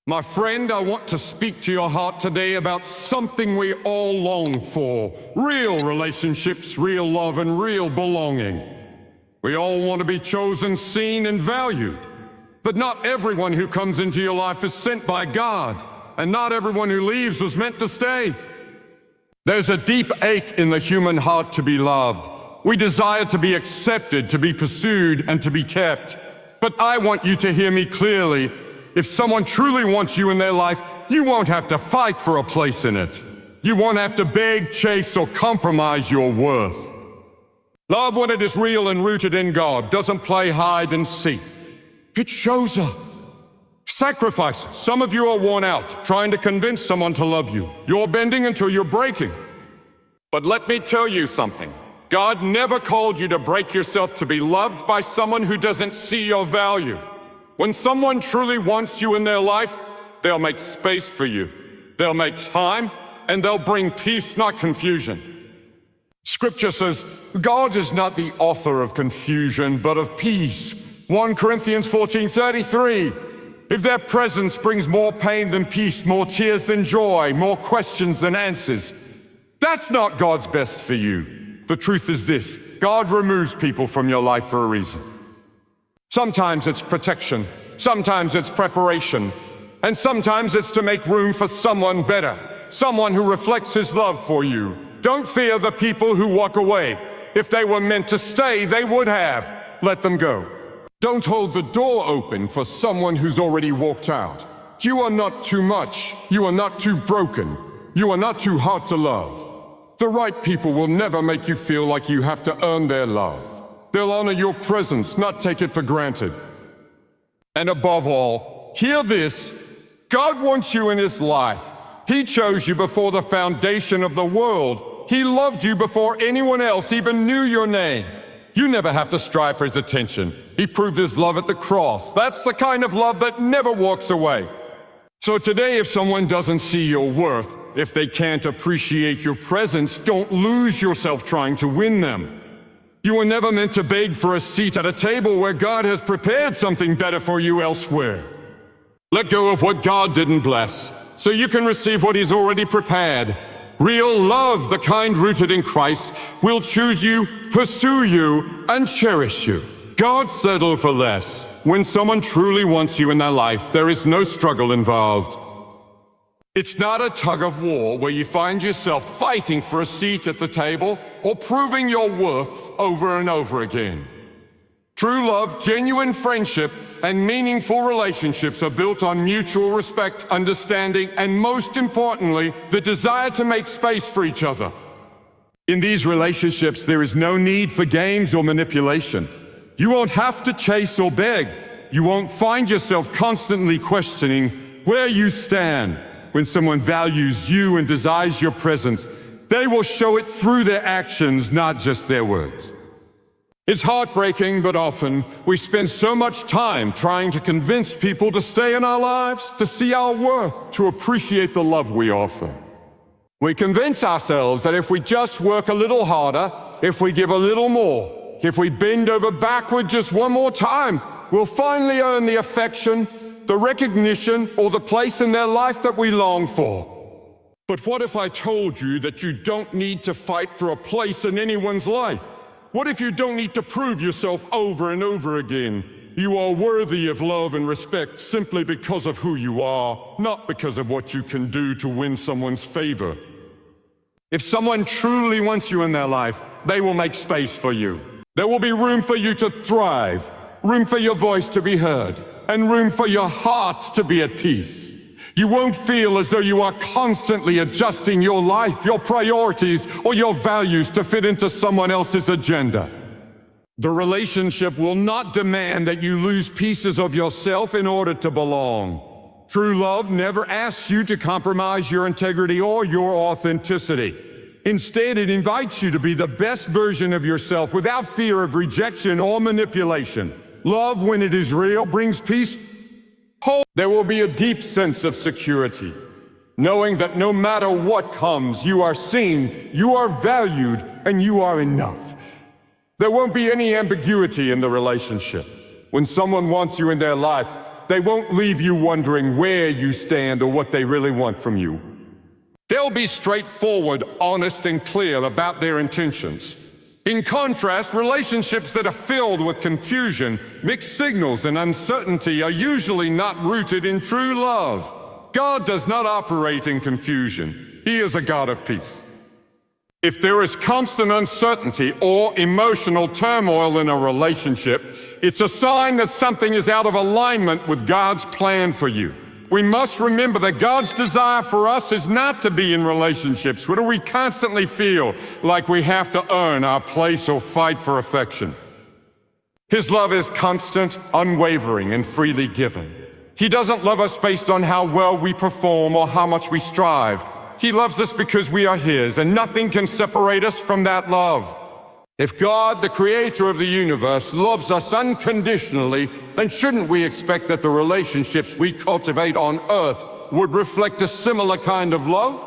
My friend, I want to speak to your heart today about something we all long for. Real relationships, real love, and real belonging. We all want to be chosen, seen, and valued. But not everyone who comes into your life is sent by God, and not everyone who leaves was meant to stay. There's a deep ache in the human heart to be loved. We desire to be accepted, to be pursued, and to be kept. But I want you to hear me clearly. If someone truly wants you in their life, you won't have to fight for a place in it. You won't have to beg, chase, or compromise your worth. Love, when it is real and rooted in God, doesn't play hide and seek. It shows up. Sacrifices. Some of you are worn out, trying to convince someone to love you. You're bending until you're breaking. But let me tell you something. God never called you to break yourself to be loved by someone who doesn't see your value. When someone truly wants you in their life, they'll make space for you. They'll make time, and they'll bring peace, not confusion. Scripture says, God is not the author of confusion, but of peace. 1 Corinthians 14:33. If their presence brings more pain than peace, more tears than joy, more questions than answers, that's not God's best for you. The truth is this: God removes people from your life for a reason. Sometimes it's protection, sometimes it's preparation, and sometimes it's to make room for someone better, someone who reflects His love for you. Don't fear the people who walk away. If they were meant to stay, they would have. Let them go. Don't hold the door open for someone who's already walked out. You are not too much. You are not too broken. You are not too hard to love. The right people will never make you feel like you have to earn their love. They'll honor your presence, not take it for granted. And above all, hear this: God wants you in His life. He chose you before the foundation of the world. He loved you before anyone else even knew your name. You never have to strive for His attention. He proved His love at the cross. That's the kind of love that never walks away. So today, if someone doesn't see your worth, if they can't appreciate your presence, don't lose yourself trying to win them. You were never meant to beg for a seat at a table where God has prepared something better for you elsewhere. Let go of what God didn't bless, so you can receive what He's already prepared. Real love, the kind rooted in Christ, will choose you, pursue you, and cherish you. God settled for less. When someone truly wants you in their life, there is no struggle involved. It's not a tug of war where you find yourself fighting for a seat at the table or proving your worth over and over again. True love, genuine friendship, and meaningful relationships are built on mutual respect, understanding, and most importantly, the desire to make space for each other. In these relationships, there is no need for games or manipulation. You won't have to chase or beg. You won't find yourself constantly questioning where you stand. When someone values you and desires your presence, they will show it through their actions, not just their words. It's heartbreaking, but often we spend so much time trying to convince people to stay in our lives, to see our worth, to appreciate the love we offer. We convince ourselves that if we just work a little harder, if we give a little more, if we bend over backward just one more time, we'll finally earn the affection, the recognition, or the place in their life that we long for. But what if I told you that you don't need to fight for a place in anyone's life? What if you don't need to prove yourself over and over again? You are worthy of love and respect simply because of who you are, not because of what you can do to win someone's favor. If someone truly wants you in their life, they will make space for you. There will be room for you to thrive, room for your voice to be heard, and room for your heart to be at peace. You won't feel as though you are constantly adjusting your life, your priorities, or your values to fit into someone else's agenda. The relationship will not demand that you lose pieces of yourself in order to belong. True love never asks you to compromise your integrity or your authenticity. Instead, it invites you to be the best version of yourself without fear of rejection or manipulation. Love, when it is real, brings peace. There will be a deep sense of security, knowing that no matter what comes, you are seen, you are valued, and you are enough. There won't be any ambiguity in the relationship. When someone wants you in their life, they won't leave you wondering where you stand or what they really want from you. They'll be straightforward, honest, and clear about their intentions. In contrast, relationships that are filled with confusion, mixed signals, and uncertainty are usually not rooted in true love. God does not operate in confusion. He is a God of peace. If there is constant uncertainty or emotional turmoil in a relationship, it's a sign that something is out of alignment with God's plan for you. We must remember that God's desire for us is not to be in relationships where we constantly feel like we have to earn our place or fight for affection. His love is constant, unwavering, and freely given. He doesn't love us based on how well we perform or how much we strive. He loves us because we are His, and nothing can separate us from that love. If God, the creator of the universe, loves us unconditionally, then shouldn't we expect that the relationships we cultivate on earth would reflect a similar kind of love?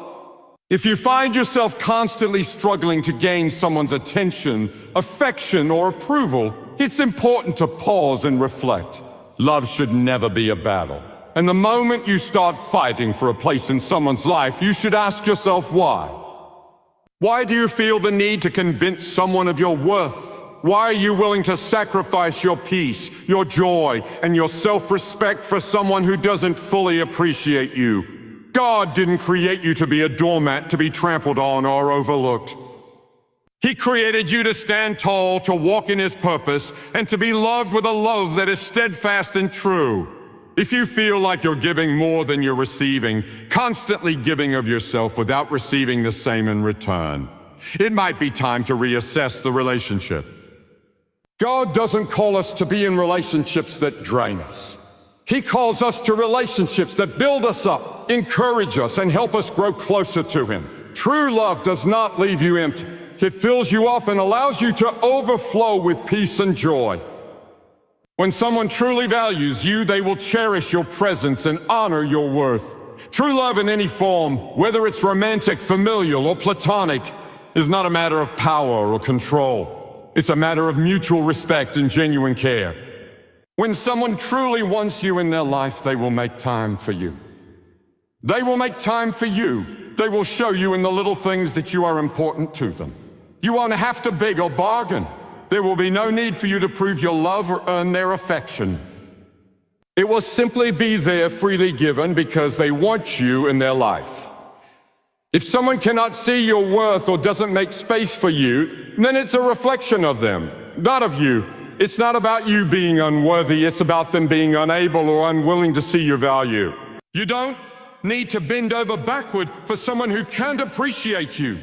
If you find yourself constantly struggling to gain someone's attention, affection, or approval, it's important to pause and reflect. Love should never be a battle. And the moment you start fighting for a place in someone's life, you should ask yourself why. Why do you feel the need to convince someone of your worth? Why are you willing to sacrifice your peace, your joy, and your self-respect for someone who doesn't fully appreciate you? God didn't create you to be a doormat to be trampled on or overlooked. He created you to stand tall, to walk in His purpose, and to be loved with a love that is steadfast and true. If you feel like you're giving more than you're receiving, constantly giving of yourself without receiving the same in return, it might be time to reassess the relationship. God doesn't call us to be in relationships that drain us. He calls us to relationships that build us up, encourage us, and help us grow closer to Him. True love does not leave you empty. It fills you up and allows you to overflow with peace and joy. When someone truly values you, they will cherish your presence and honor your worth. True love in any form, whether it's romantic, familial, or platonic, is not a matter of power or control. It's a matter of mutual respect and genuine care. When someone truly wants you in their life, they will make time for you. They will make time for you. They will show you in the little things that you are important to them. You won't have to beg or bargain. There will be no need for you to prove your love or earn their affection. It will simply be there freely given because they want you in their life. If someone cannot see your worth or doesn't make space for you, then it's a reflection of them, not of you. It's not about you being unworthy, it's about them being unable or unwilling to see your value. You don't need to bend over backward for someone who can't appreciate you.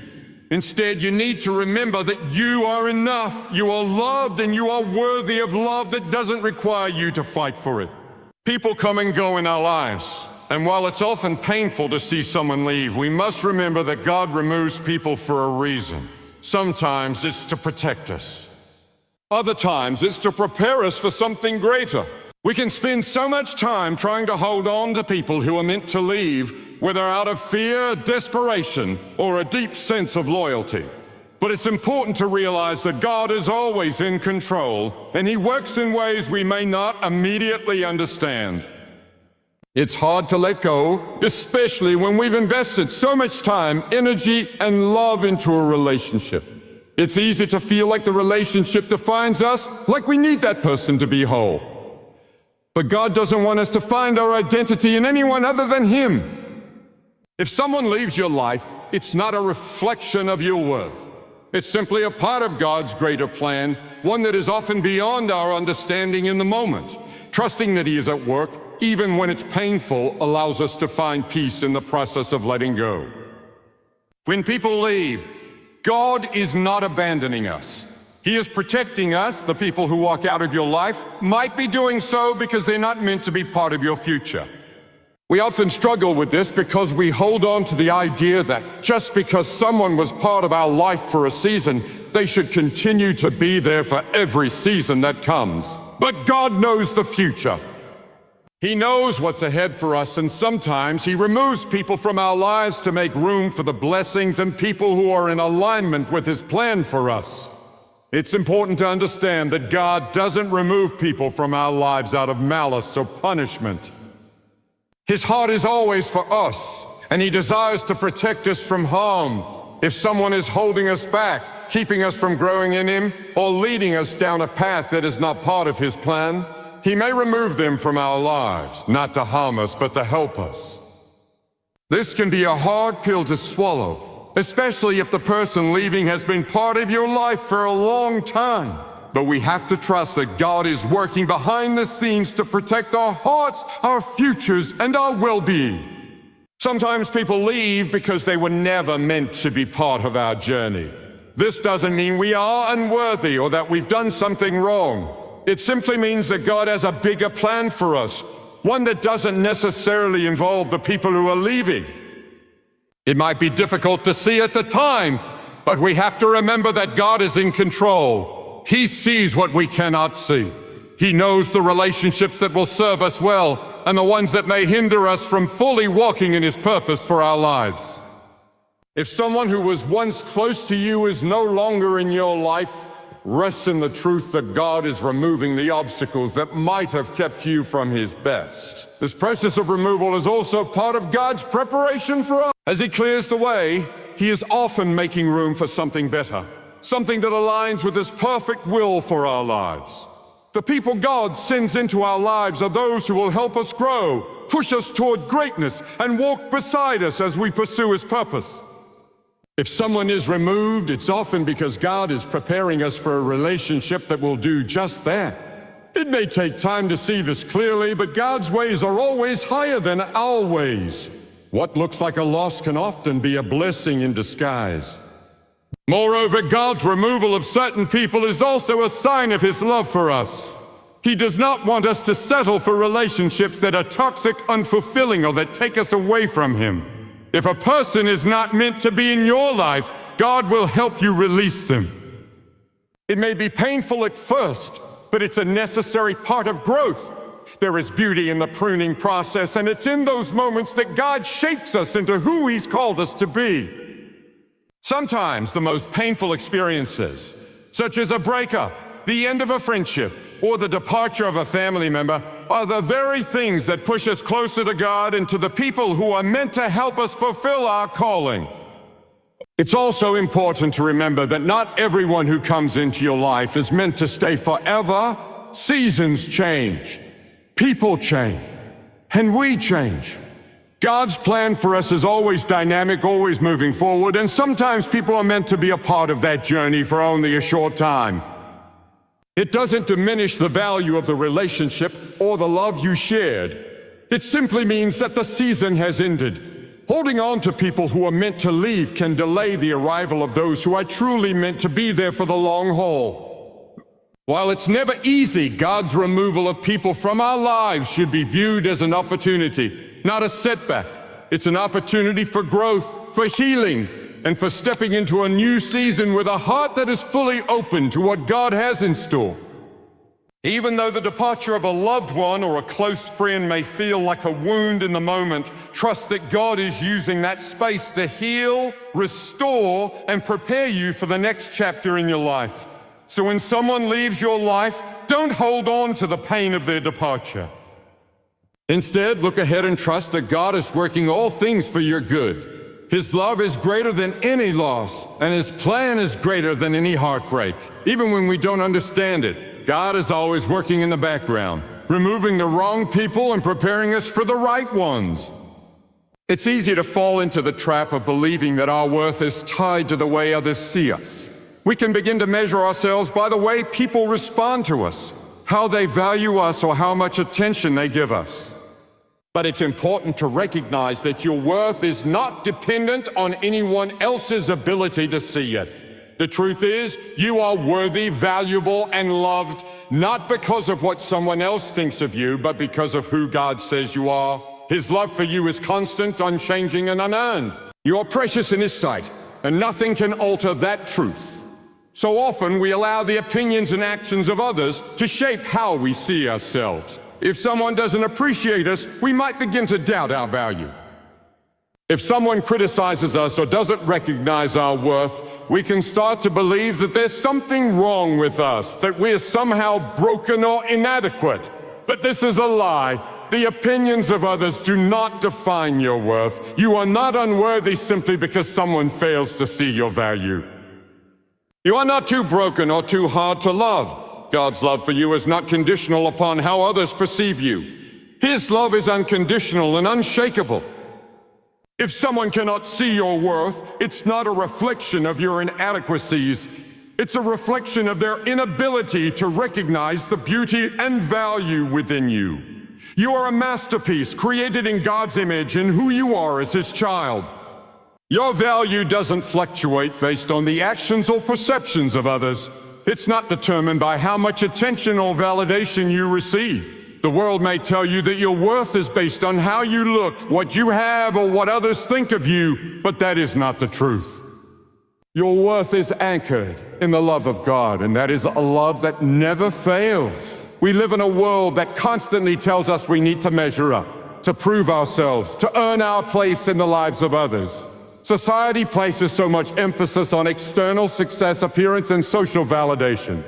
Instead, you need to remember that you are enough, you are loved, and you are worthy of love that doesn't require you to fight for it. People come and go in our lives, and while it's often painful to see someone leave, we must remember that God removes people for a reason. Sometimes it's to protect us. Other times it's to prepare us for something greater. We can spend so much time trying to hold on to people who are meant to leave, whether out of fear, desperation, or a deep sense of loyalty. But it's important to realize that God is always in control, and He works in ways we may not immediately understand. It's hard to let go, especially when we've invested so much time, energy, and love into a relationship. It's easy to feel like the relationship defines us, like we need that person to be whole. But God doesn't want us to find our identity in anyone other than Him. If someone leaves your life, it's not a reflection of your worth. It's simply a part of God's greater plan, one that is often beyond our understanding in the moment. Trusting that He is at work, even when it's painful, allows us to find peace in the process of letting go. When people leave, God is not abandoning us. He is protecting us. The people who walk out of your life might be doing so because they're not meant to be part of your future. We often struggle with this because we hold on to the idea that just because someone was part of our life for a season, they should continue to be there for every season that comes. But God knows the future. He knows what's ahead for us, and sometimes He removes people from our lives to make room for the blessings and people who are in alignment with His plan for us. It's important to understand that God doesn't remove people from our lives out of malice or punishment. His heart is always for us, and He desires to protect us from harm. If someone is holding us back, keeping us from growing in Him, or leading us down a path that is not part of His plan, He may remove them from our lives, not to harm us, but to help us. This can be a hard pill to swallow, especially if the person leaving has been part of your life for a long time. But we have to trust that God is working behind the scenes to protect our hearts, our futures, and our well-being. Sometimes people leave because they were never meant to be part of our journey. This doesn't mean we are unworthy or that we've done something wrong. It simply means that God has a bigger plan for us, one that doesn't necessarily involve the people who are leaving. It might be difficult to see at the time, but we have to remember that God is in control. He sees what we cannot see. He knows the relationships that will serve us well and the ones that may hinder us from fully walking in His purpose for our lives. If someone who was once close to you is no longer in your life, rest in the truth that God is removing the obstacles that might have kept you from His best. This process of removal is also part of God's preparation for us. As He clears the way, He is often making room for something better, something that aligns with His perfect will for our lives. The people God sends into our lives are those who will help us grow, push us toward greatness, and walk beside us as we pursue His purpose. If someone is removed, it's often because God is preparing us for a relationship that will do just that. It may take time to see this clearly, but God's ways are always higher than our ways. What looks like a loss can often be a blessing in disguise. Moreover, God's removal of certain people is also a sign of His love for us. He does not want us to settle for relationships that are toxic, unfulfilling, or that take us away from Him. If a person is not meant to be in your life, God will help you release them. It may be painful at first, but it's a necessary part of growth. There is beauty in the pruning process, and it's in those moments that God shapes us into who He's called us to be. Sometimes the most painful experiences, such as a breakup, the end of a friendship, or the departure of a family member, are the very things that push us closer to God and to the people who are meant to help us fulfill our calling. It's also important to remember that not everyone who comes into your life is meant to stay forever. Seasons change, people change, and we change. God's plan for us is always dynamic, always moving forward, and sometimes people are meant to be a part of that journey for only a short time. It doesn't diminish the value of the relationship or the love you shared. It simply means that the season has ended. Holding on to people who are meant to leave can delay the arrival of those who are truly meant to be there for the long haul. While it's never easy, God's removal of people from our lives should be viewed as an opportunity, not a setback. It's an opportunity for growth, for healing, and for stepping into a new season with a heart that is fully open to what God has in store. Even though the departure of a loved one or a close friend may feel like a wound in the moment, trust that God is using that space to heal, restore, and prepare you for the next chapter in your life. So when someone leaves your life, don't hold on to the pain of their departure. Instead, look ahead and trust that God is working all things for your good. His love is greater than any loss, and His plan is greater than any heartbreak. Even when we don't understand it, God is always working in the background, removing the wrong people and preparing us for the right ones. It's easy to fall into the trap of believing that our worth is tied to the way others see us. We can begin to measure ourselves by the way people respond to us, how they value us, or how much attention they give us. But it's important to recognize that your worth is not dependent on anyone else's ability to see it. The truth is, you are worthy, valuable, and loved, not because of what someone else thinks of you, but because of who God says you are. His love for you is constant, unchanging, and unearned. You are precious in His sight, and nothing can alter that truth. So often we allow the opinions and actions of others to shape how we see ourselves. If someone doesn't appreciate us, we might begin to doubt our value. If someone criticizes us or doesn't recognize our worth, we can start to believe that there's something wrong with us, that we're somehow broken or inadequate. But this is a lie. The opinions of others do not define your worth. You are not unworthy simply because someone fails to see your value. You are not too broken or too hard to love. God's love for you is not conditional upon how others perceive you. His love is unconditional and unshakable. If someone cannot see your worth, it's not a reflection of your inadequacies. It's a reflection of their inability to recognize the beauty and value within you. You are a masterpiece created in God's image in who you are as His child. Your value doesn't fluctuate based on the actions or perceptions of others. It's not determined by how much attention or validation you receive. The world may tell you that your worth is based on how you look, what you have, or what others think of you, but that is not the truth. Your worth is anchored in the love of God, and that is a love that never fails. We live in a world that constantly tells us we need to measure up, to prove ourselves, to earn our place in the lives of others. Society places so much emphasis on external success, appearance, and social validation.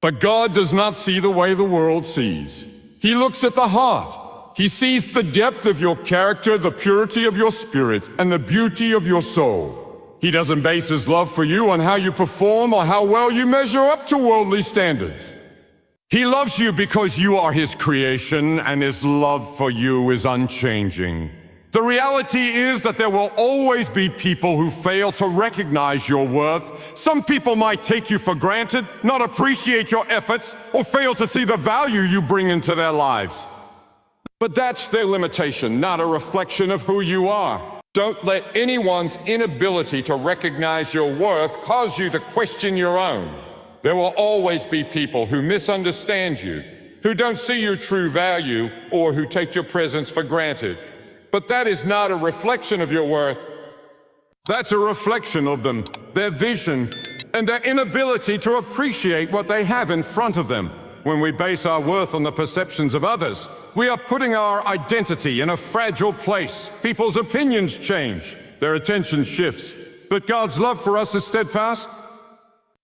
But God does not see the way the world sees. He looks at the heart. He sees the depth of your character, the purity of your spirit, and the beauty of your soul. He doesn't base His love for you on how you perform or how well you measure up to worldly standards. He loves you because you are His creation, and His love for you is unchanging. The reality is that there will always be people who fail to recognize your worth. Some people might take you for granted, not appreciate your efforts, or fail to see the value you bring into their lives. But that's their limitation, not a reflection of who you are. Don't let anyone's inability to recognize your worth cause you to question your own. There will always be people who misunderstand you, who don't see your true value, or who take your presence for granted. But that is not a reflection of your worth. That's a reflection of them, their vision, and their inability to appreciate what they have in front of them. When we base our worth on the perceptions of others, we are putting our identity in a fragile place. People's opinions change, their attention shifts. But God's love for us is steadfast.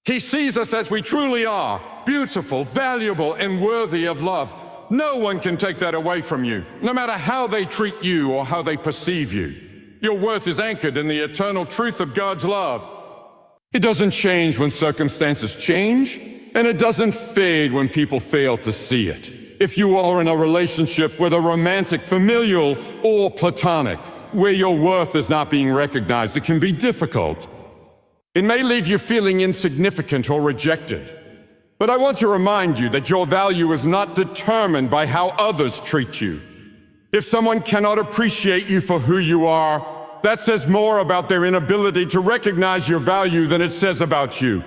He sees us as we truly are, beautiful, valuable, and worthy of love. No one can take that away from you, no matter how they treat you or how they perceive you. Your worth is anchored in the eternal truth of God's love. It doesn't change when circumstances change, and it doesn't fade when people fail to see it. If you are in a relationship, whether romantic, familial, or platonic, where your worth is not being recognized, it can be difficult. It may leave you feeling insignificant or rejected. But I want to remind you that your value is not determined by how others treat you. If someone cannot appreciate you for who you are, that says more about their inability to recognize your value than it says about you.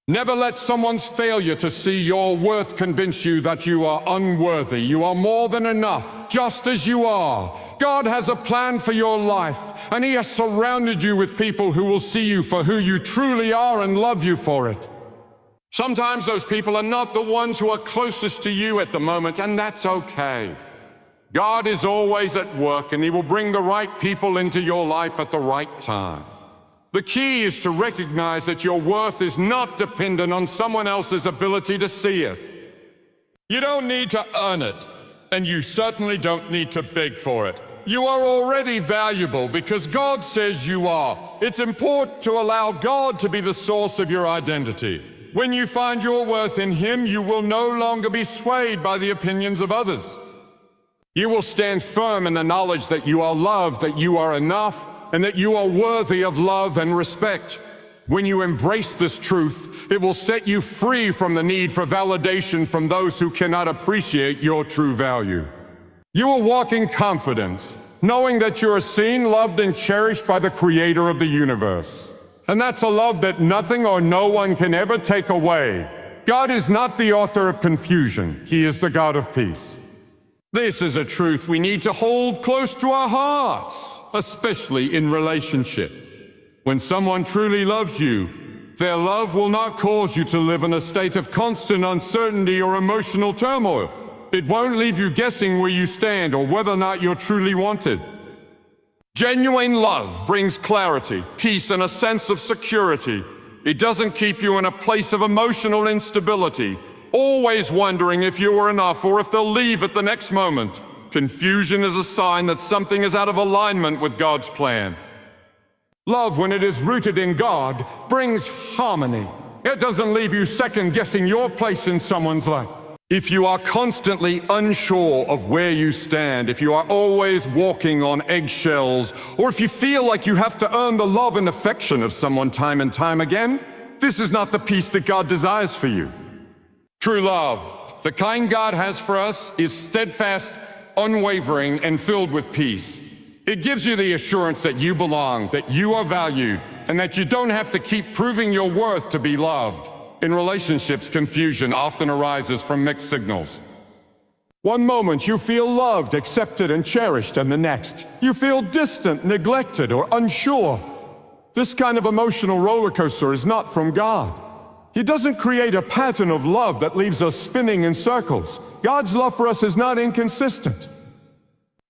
Never let someone's failure to see your worth convince you that you are unworthy. You are more than enough, just as you are. God has a plan for your life, and He has surrounded you with people who will see you for who you truly are and love you for it. Sometimes those people are not the ones who are closest to you at the moment, and that's okay. God is always at work, and He will bring the right people into your life at the right time. The key is to recognize that your worth is not dependent on someone else's ability to see it. You don't need to earn it, and you certainly don't need to beg for it. You are already valuable because God says you are. It's important to allow God to be the source of your identity. When you find your worth in Him, you will no longer be swayed by the opinions of others. You will stand firm in the knowledge that you are loved, that you are enough, and that you are worthy of love and respect. When you embrace this truth, it will set you free from the need for validation from those who cannot appreciate your true value. You will walk in confidence, knowing that you are seen, loved, and cherished by the Creator of the universe. And that's a love that nothing or no one can ever take away. God is not the author of confusion. He is the God of peace. This is a truth we need to hold close to our hearts, especially in relationship. When someone truly loves you, their love will not cause you to live in a state of constant uncertainty or emotional turmoil. It won't leave you guessing where you stand or whether or not you're truly wanted. Genuine love brings clarity, peace, and a sense of security. It doesn't keep you in a place of emotional instability, always wondering if you were enough or if they'll leave at the next moment. Confusion is a sign that something is out of alignment with God's plan. Love, when it is rooted in God, brings harmony. It doesn't leave you second-guessing your place in someone's life. If you are constantly unsure of where you stand, if you are always walking on eggshells, or if you feel like you have to earn the love and affection of someone time and time again, this is not the peace that God desires for you. True love, the kind God has for us, is steadfast, unwavering, and filled with peace. It gives you the assurance that you belong, that you are valued, and that you don't have to keep proving your worth to be loved. In relationships, confusion often arises from mixed signals. One moment you feel loved, accepted, and cherished, and the next you feel distant, neglected, or unsure. This kind of emotional roller coaster is not from God. He doesn't create a pattern of love that leaves us spinning in circles. God's love for us is not inconsistent.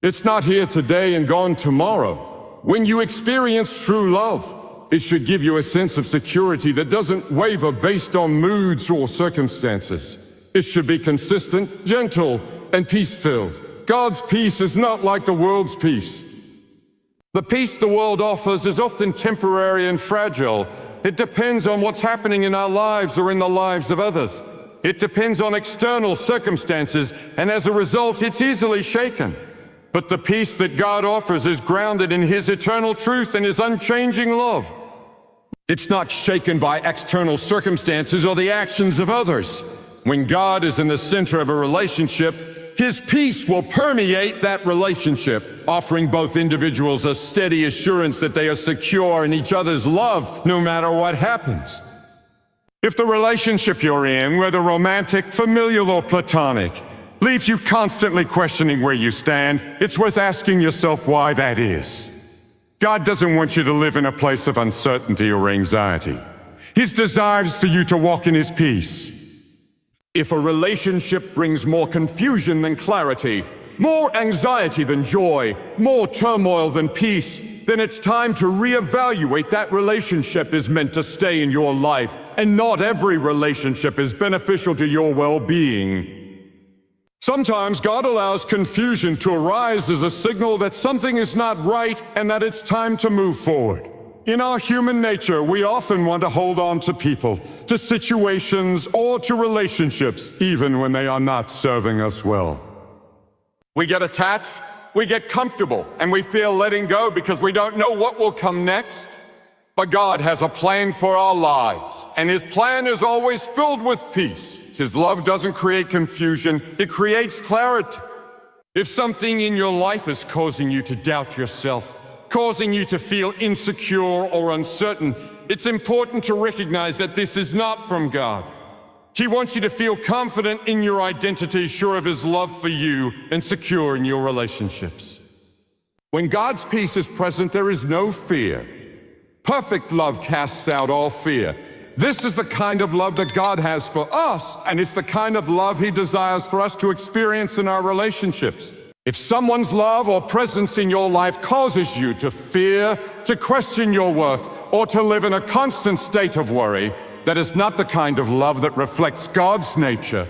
It's not here today and gone tomorrow. When you experience true love, it should give you a sense of security that doesn't waver based on moods or circumstances. It should be consistent, gentle, and peace-filled. God's peace is not like the world's peace. The peace the world offers is often temporary and fragile. It depends on what's happening in our lives or in the lives of others. It depends on external circumstances, and as a result, it's easily shaken. But the peace that God offers is grounded in His eternal truth and His unchanging love. It's not shaken by external circumstances or the actions of others. When God is in the center of a relationship, His peace will permeate that relationship, offering both individuals a steady assurance that they are secure in each other's love, no matter what happens. If the relationship you're in, whether romantic, familial, or platonic, leaves you constantly questioning where you stand, it's worth asking yourself why that is. God doesn't want you to live in a place of uncertainty or anxiety. His desire is for you to walk in His peace. If a relationship brings more confusion than clarity, more anxiety than joy, more turmoil than peace, then it's time to reevaluate that relationship is meant to stay in your life, and not every relationship is beneficial to your well-being. Sometimes God allows confusion to arise as a signal that something is not right and that it's time to move forward. In our human nature, we often want to hold on to people, to situations, or to relationships, even when they are not serving us well. We get attached, we get comfortable, and we feel letting go because we don't know what will come next. But God has a plan for our lives, and His plan is always filled with peace. His love doesn't create confusion, it creates clarity. If something in your life is causing you to doubt yourself, causing you to feel insecure or uncertain, it's important to recognize that this is not from God. He wants you to feel confident in your identity, sure of His love for you, and secure in your relationships. When God's peace is present, there is no fear. Perfect love casts out all fear. This is the kind of love that God has for us, and it's the kind of love He desires for us to experience in our relationships. If someone's love or presence in your life causes you to fear, to question your worth, or to live in a constant state of worry, that is not the kind of love that reflects God's nature.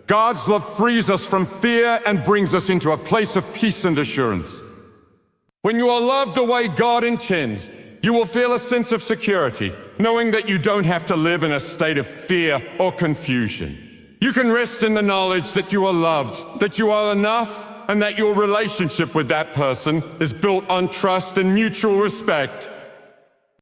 God's love frees us from fear and brings us into a place of peace and assurance. When you are loved the way God intends, you will feel a sense of security, knowing that you don't have to live in a state of fear or confusion. You can rest in the knowledge that you are loved, that you are enough, and that your relationship with that person is built on trust and mutual respect.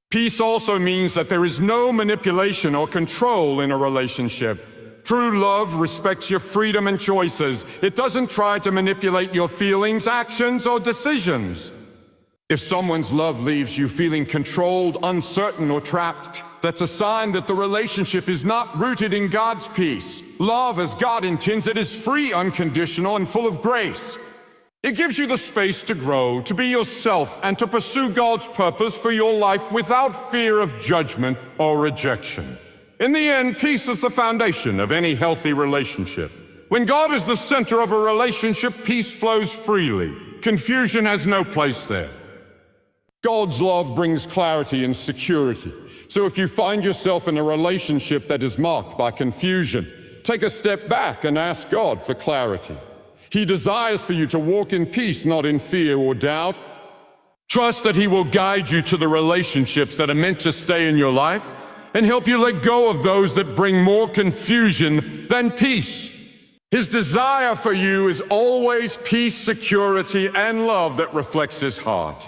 Peace also means that there is no manipulation or control in a relationship. True love respects your freedom and choices. It doesn't try to manipulate your feelings, actions, or decisions. If someone's love leaves you feeling controlled, uncertain, or trapped, that's a sign that the relationship is not rooted in God's peace. Love, as God intends it, is free, unconditional, and full of grace. It gives you the space to grow, to be yourself, and to pursue God's purpose for your life without fear of judgment or rejection. In the end, peace is the foundation of any healthy relationship. When God is the center of a relationship, peace flows freely. Confusion has no place there. God's love brings clarity and security. So if you find yourself in a relationship that is marked by confusion, take a step back and ask God for clarity. He desires for you to walk in peace, not in fear or doubt. Trust that He will guide you to the relationships that are meant to stay in your life and help you let go of those that bring more confusion than peace. His desire for you is always peace, security, and love that reflects His heart.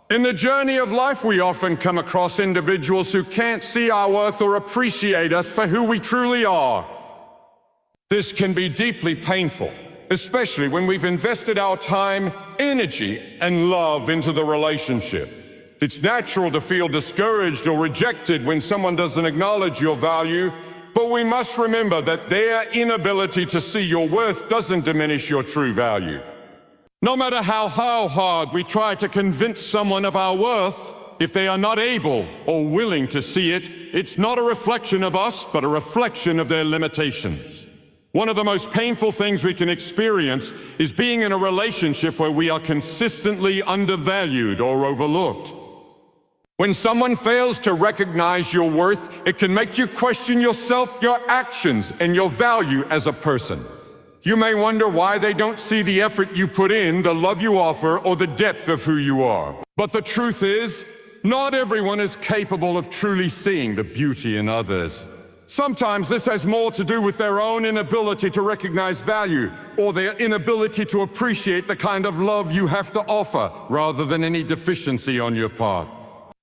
In the journey of life, we often come across individuals who can't see our worth or appreciate us for who we truly are. This can be deeply painful, especially when we've invested our time, energy, and love into the relationship. It's natural to feel discouraged or rejected when someone doesn't acknowledge your value, but we must remember that their inability to see your worth doesn't diminish your true value. No matter how hard we try to convince someone of our worth, if they are not able or willing to see it, it's not a reflection of us, but a reflection of their limitations. One of the most painful things we can experience is being in a relationship where we are consistently undervalued or overlooked. When someone fails to recognize your worth, it can make you question yourself, your actions, and your value as a person. You may wonder why they don't see the effort you put in, the love you offer, or the depth of who you are. But the truth is, not everyone is capable of truly seeing the beauty in others. Sometimes this has more to do with their own inability to recognize value, or their inability to appreciate the kind of love you have to offer, rather than any deficiency on your part.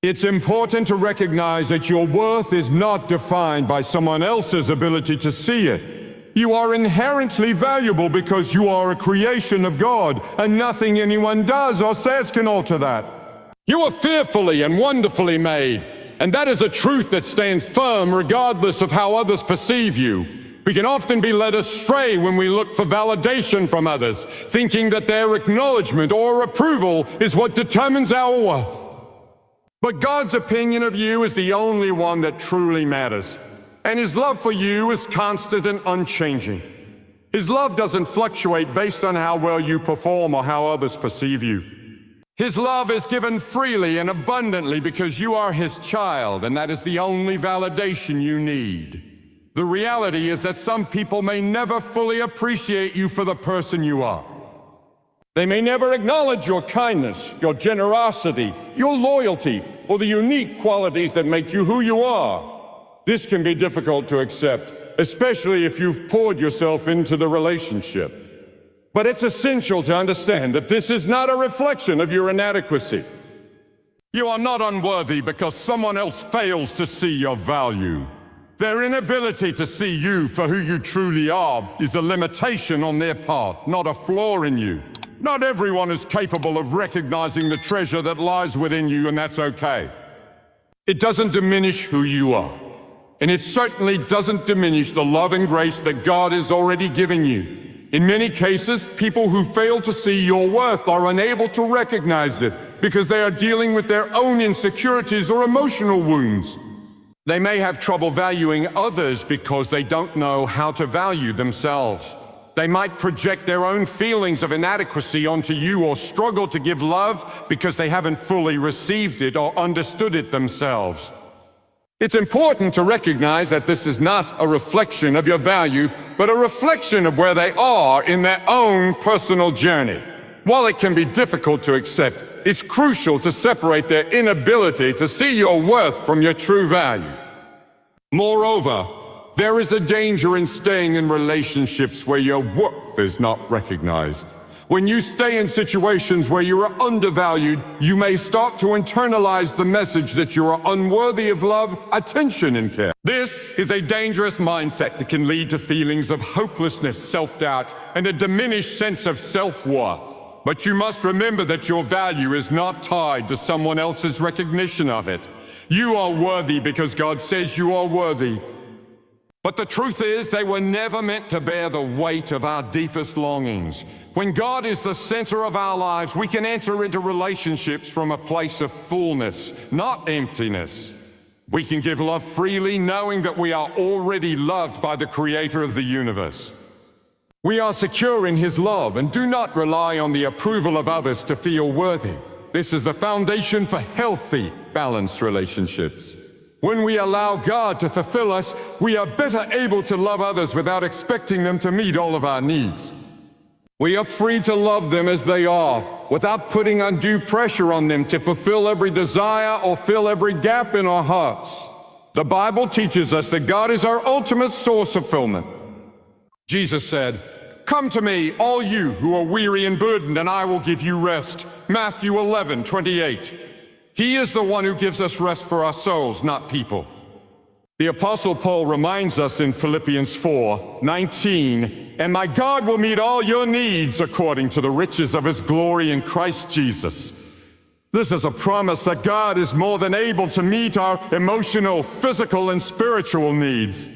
It's important to recognize that your worth is not defined by someone else's ability to see it. You are inherently valuable because you are a creation of God, and nothing anyone does or says can alter that. You are fearfully and wonderfully made, and that is a truth that stands firm regardless of how others perceive you. We can often be led astray when we look for validation from others, thinking that their acknowledgement or approval is what determines our worth. But God's opinion of you is the only one that truly matters. And His love for you is constant and unchanging. His love doesn't fluctuate based on how well you perform or how others perceive you. His love is given freely and abundantly because you are His child, and that is the only validation you need. The reality is that some people may never fully appreciate you for the person you are. They may never acknowledge your kindness, your generosity, your loyalty, or the unique qualities that make you who you are. This can be difficult to accept, especially if you've poured yourself into the relationship. But it's essential to understand that this is not a reflection of your inadequacy. You are not unworthy because someone else fails to see your value. Their inability to see you for who you truly are is a limitation on their part, not a flaw in you. Not everyone is capable of recognizing the treasure that lies within you, and that's okay. It doesn't diminish who you are. And it certainly doesn't diminish the love and grace that God has already given you. In many cases, people who fail to see your worth are unable to recognize it because they are dealing with their own insecurities or emotional wounds. They may have trouble valuing others because they don't know how to value themselves. They might project their own feelings of inadequacy onto you or struggle to give love because they haven't fully received it or understood it themselves. It's important to recognize that this is not a reflection of your value, but a reflection of where they are in their own personal journey. While it can be difficult to accept, it's crucial to separate their inability to see your worth from your true value. Moreover, there is a danger in staying in relationships where your worth is not recognized. When you stay in situations where you are undervalued, you may start to internalize the message that you are unworthy of love, attention, and care. This is a dangerous mindset that can lead to feelings of hopelessness, self-doubt, and a diminished sense of self-worth. But you must remember that your value is not tied to someone else's recognition of it. You are worthy because God says you are worthy. But the truth is, they were never meant to bear the weight of our deepest longings. When God is the center of our lives, we can enter into relationships from a place of fullness, not emptiness. We can give love freely, knowing that we are already loved by the Creator of the universe. We are secure in His love and do not rely on the approval of others to feel worthy. This is the foundation for healthy, balanced relationships. When we allow God to fulfill us, we are better able to love others without expecting them to meet all of our needs. We are free to love them as they are, without putting undue pressure on them to fulfill every desire or fill every gap in our hearts. The Bible teaches us that God is our ultimate source of fulfillment. Jesus said, "Come to me, all you who are weary and burdened, and I will give you rest." Matthew 11:28. He is the one who gives us rest for our souls, not people. The Apostle Paul reminds us in Philippians 4:19, "And my God will meet all your needs according to the riches of his glory in Christ Jesus." This is a promise that God is more than able to meet our emotional, physical, and spiritual needs.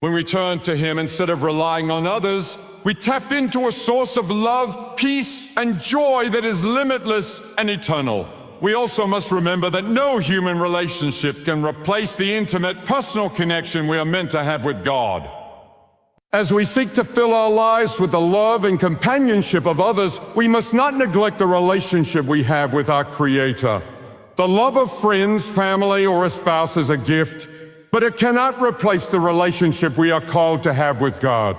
When we turn to him instead of relying on others, we tap into a source of love, peace, and joy that is limitless and eternal. We also must remember that no human relationship can replace the intimate, personal connection we are meant to have with God. As we seek to fill our lives with the love and companionship of others, we must not neglect the relationship we have with our Creator. The love of friends, family, or a spouse is a gift, but it cannot replace the relationship we are called to have with God.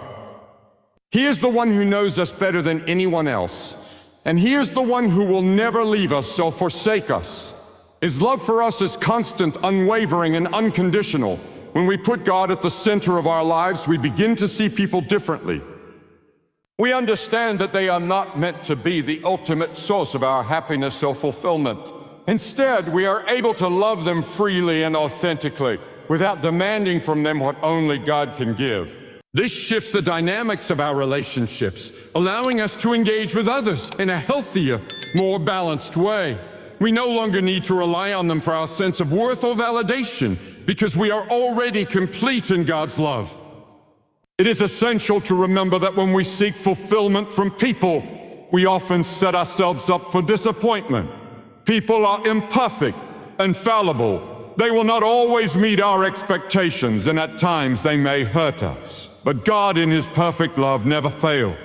He is the one who knows us better than anyone else. And he is the one who will never leave us or forsake us. His love for us is constant, unwavering, and unconditional. When we put God at the center of our lives, we begin to see people differently. We understand that they are not meant to be the ultimate source of our happiness or fulfillment. Instead, we are able to love them freely and authentically, without demanding from them what only God can give. This shifts the dynamics of our relationships, allowing us to engage with others in a healthier, more balanced way. We no longer need to rely on them for our sense of worth or validation, because we are already complete in God's love. It is essential to remember that when we seek fulfillment from people, we often set ourselves up for disappointment. People are imperfect and fallible. They will not always meet our expectations, and at times they may hurt us. But God, in his perfect love, never fails.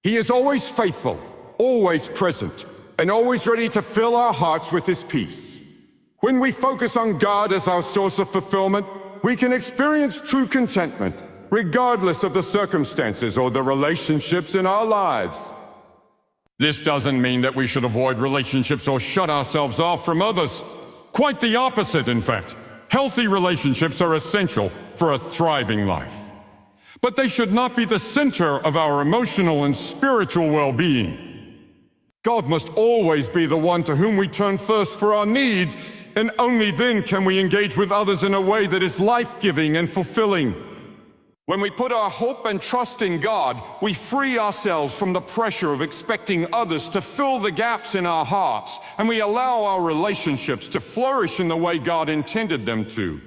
He is always faithful, always present, and always ready to fill our hearts with his peace. When we focus on God as our source of fulfillment, we can experience true contentment, regardless of the circumstances or the relationships in our lives. This doesn't mean that we should avoid relationships or shut ourselves off from others. Quite the opposite, in fact. Healthy relationships are essential for a thriving life. But they should not be the center of our emotional and spiritual well-being. God must always be the one to whom we turn first for our needs, and only then can we engage with others in a way that is life-giving and fulfilling. When we put our hope and trust in God, we free ourselves from the pressure of expecting others to fill the gaps in our hearts, and we allow our relationships to flourish in the way God intended them to.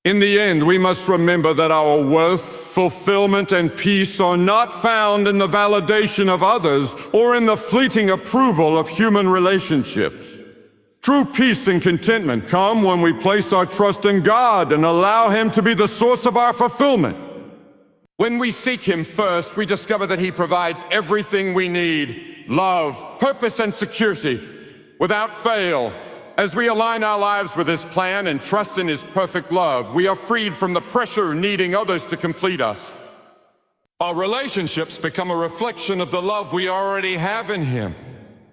In the end, we must remember that our worth, fulfillment, and peace are not found in the validation of others or in the fleeting approval of human relationships. True peace and contentment come when we place our trust in God and allow him to be the source of our fulfillment. When we seek him first, we discover that he provides everything we need: love, purpose, and security, without fail. As we align our lives with his plan and trust in his perfect love, we are freed from the pressure of needing others to complete us. Our relationships become a reflection of the love we already have in him,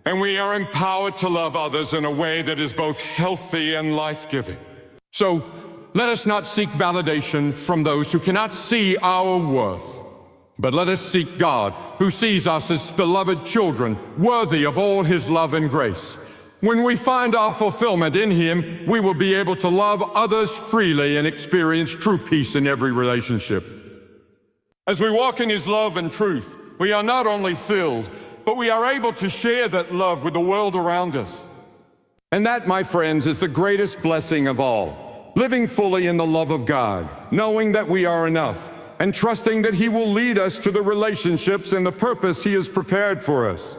and we are empowered to love others in a way that is both healthy and life-giving. So, let us not seek validation from those who cannot see our worth, but let us seek God, who sees us as beloved children, worthy of all his love and grace. When we find our fulfillment in him, we will be able to love others freely and experience true peace in every relationship. As we walk in his love and truth, we are not only filled, but we are able to share that love with the world around us. And that, my friends, is the greatest blessing of all. Living fully in the love of God, knowing that we are enough, and trusting that he will lead us to the relationships and the purpose he has prepared for us.